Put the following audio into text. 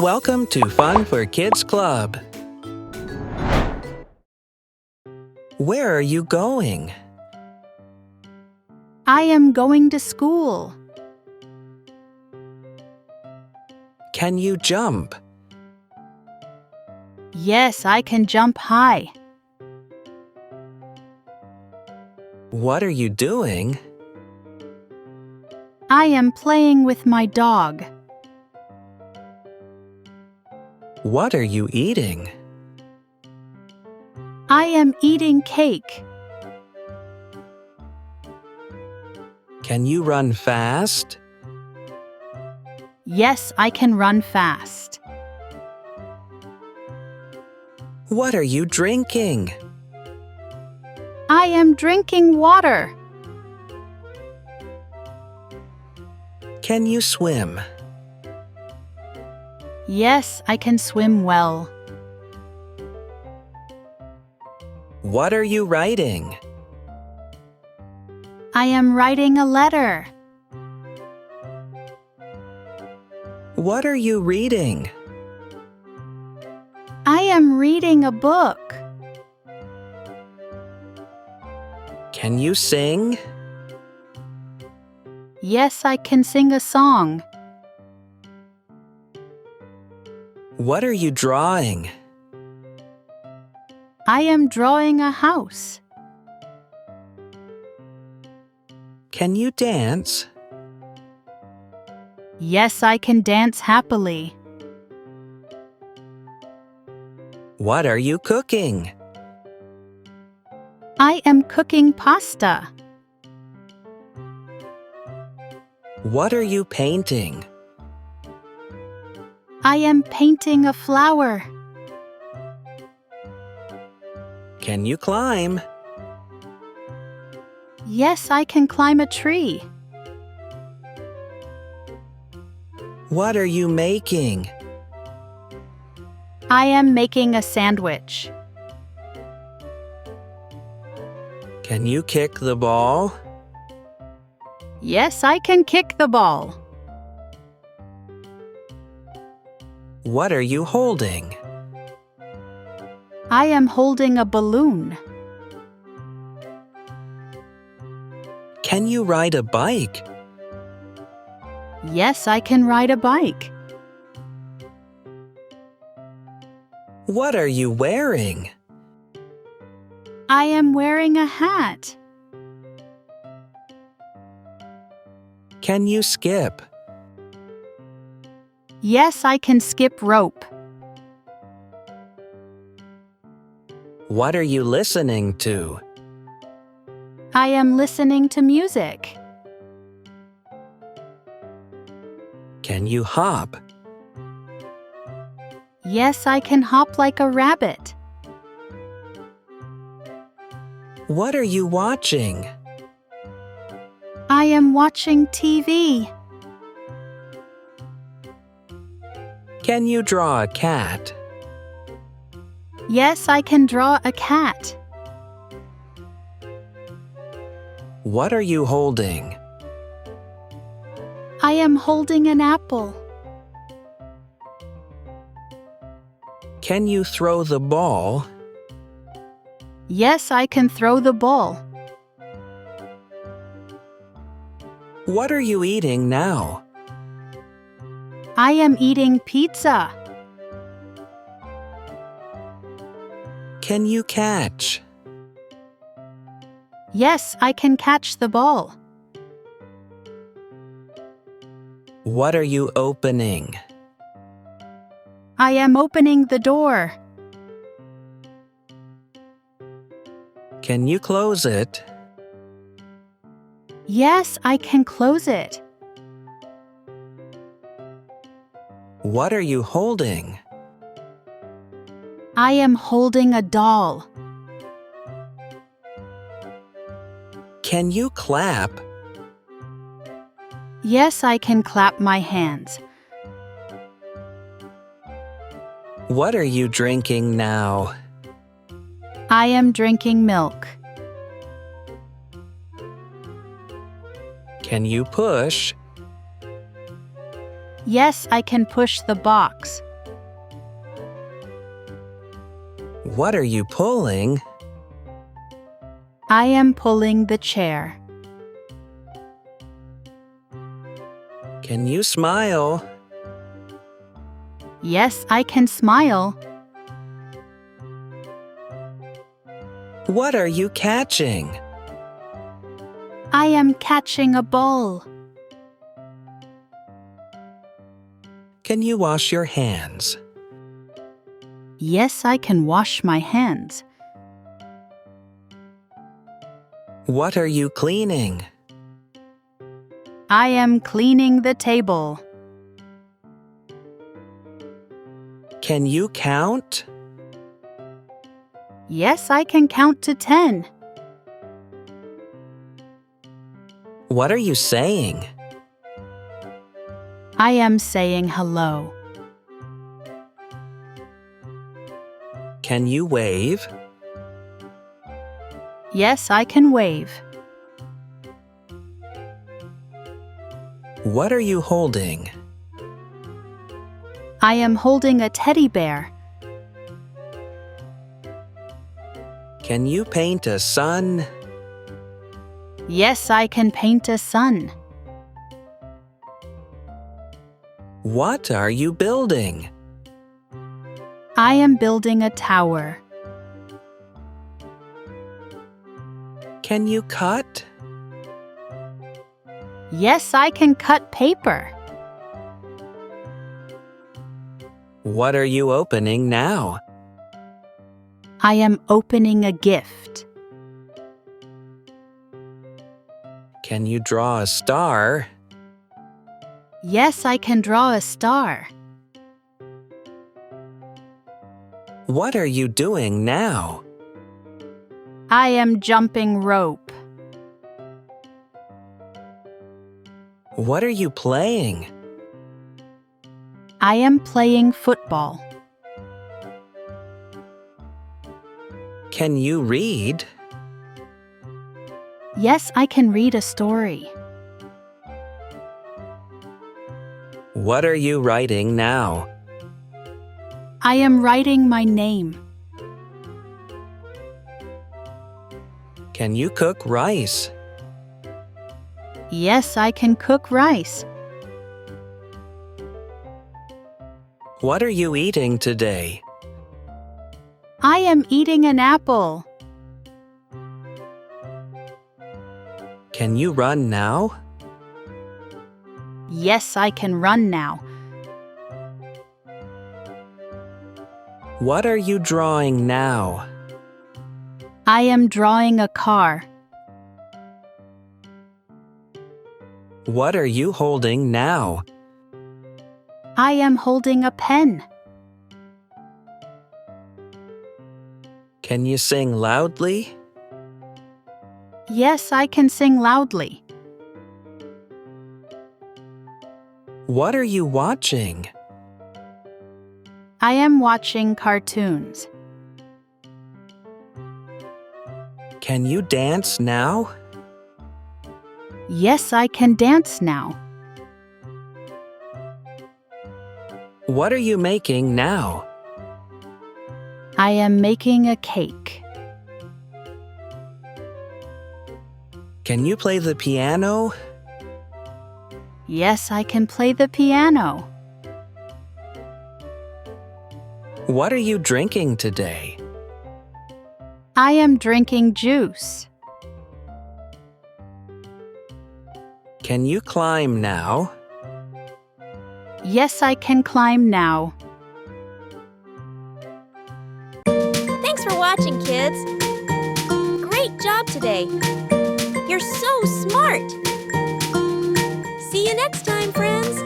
Welcome to Fun for Kids Club. Where are you going? I am going to school. Can you jump? Yes, I can jump high. What are you doing? I am playing with my dog. What are you eating? I am eating cake. Can you run fast? Yes, I can run fast. What are you drinking? I am drinking water. Can you swim? Yes, I can swim well. What are you writing? I am writing a letter. What are you reading? I am reading a book. Can you sing? Yes, I can sing a song. What are you drawing? I am drawing a house. Can you dance? Yes, I can dance happily. What are you cooking? I am cooking pasta. What are you painting? I am painting a flower. Can you climb? Yes, I can climb a tree. What are you making? I am making a sandwich. Can you kick the ball? Yes, I can kick the ball. What are you holding? I am holding a balloon. Can you ride a bike? Yes, I can ride a bike. What are you wearing? I am wearing a hat. Can you skip? Yes, I can skip rope. What are you listening to? I am listening to music. Can you hop? Yes, I can hop like a rabbit. What are you watching? I am watching TV. Can you draw a cat? Yes, I can draw a cat. What are you holding? I am holding an apple. Can you throw the ball? Yes, I can throw the ball. What are you eating now? I am eating pizza. Can you catch? Yes, I can catch the ball. What are you opening? I am opening the door. Can you close it? Yes, I can close it. What are you holding? I am holding a doll. Can you clap? Yes, I can clap my hands. What are you drinking now? I am drinking milk. Can you push? Yes, I can push the box. What are you pulling? I am pulling the chair. Can you smile? Yes, I can smile. What are you catching? I am catching a ball. Can you wash your hands? Yes, I can wash my hands. What are you cleaning? I am cleaning the table. Can you count? Yes, I can count to 10. What are you saying? I am saying hello. Can you wave? Yes, I can wave. What are you holding? I am holding a teddy bear. Can you paint a sun? Yes, I can paint a sun. What are you building? I am building a tower. Can you cut? Yes, I can cut paper. What are you opening now? I am opening a gift. Can you draw a star? Yes, I can draw a star. What are you doing now? I am jumping rope. What are you playing? I am playing football. Can you read? Yes, I can read a story. What are you writing now? I am writing my name. Can you cook rice? Yes, I can cook rice. What are you eating today? I am eating an apple. Can you run now? Yes, I can run now. What are you drawing now? I am drawing a car. What are you holding now? I am holding a pen. Can you sing loudly? Yes, I can sing loudly. What are you watching? I am watching cartoons. Can you dance now? Yes, I can dance now. What are you making now? I am making a cake. Can you play the piano? Yes, I can play the piano. What are you drinking today? I am drinking juice. Can you climb now? Yes, I can climb now. Thanks for watching, kids. Great job today. You're so smart. See you next time, friends.